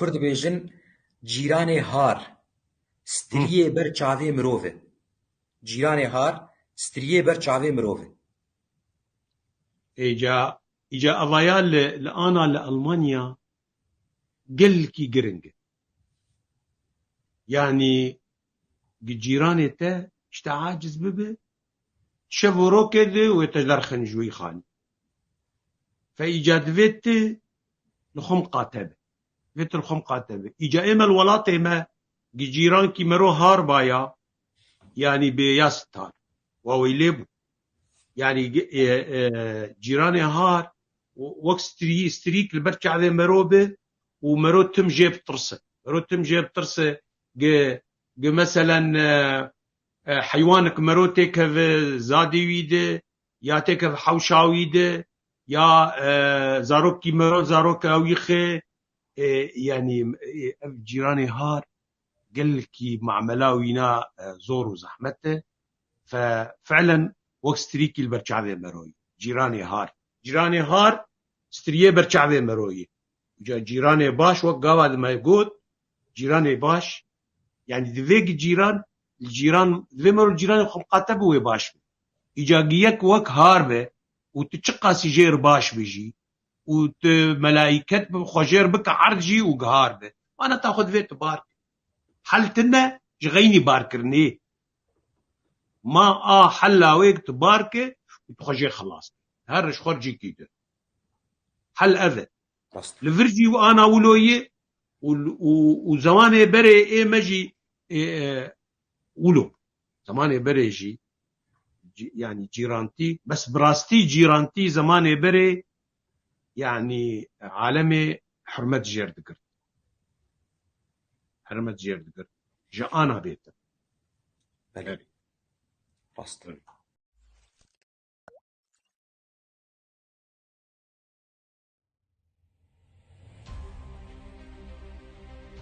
کورد بیژن جیرانê har striyê ber çavê mirov e. Cîranê har striyê ber çavê mirov e. إجا أضايا لأنا لألمانيا قلكي قرنج يعني جيراني تا اشتا عاجز ببه شفورو كده ويتدرخن جوي خاني فإيجاد فيت لخم قاتبه فيت لخم قاتبه إجا إما الولات إما جيران كي مرو هار بايا يعني بياستار وويليبو يعني جيراني هار وقت ستريك البركة على مروبه ومرو تم جيب طرسه مرو تم جيب طرسه مثلا حيوانك مرو تكف زادي ويده يا تكف حوشاويده يا زاروكي مرو زاروك اويخه يعني جيراني هار قال كي مع ملاوينا زور وزحمته ففعلا وقت ستريكي البرشعبه مروي جيراني هار ستريه برشعبه مروي جيراني باش وقاواد ما يقول جيراني باش يعني دفيق الجيران دفي مرو الجيران خمقاته وي باش إجاقيك وك هاربه وتشقى سجير باش بيجي وملايكت بخجير بك عرجي وقهاربه وانا تاخذ فيت بارك حلتنا جغيني باركرني ما حلا ويك تباركه وتخجي خلاص هرش خرجي كده حل اذى لفرجي وانا ولويه وزمانه بري مجي ولو زمانه بري جي يعني جيرانتي بس براستي جيرانتي زمانه بري يعني عالمي حرمت جيردقر جاءنا بيته بله راست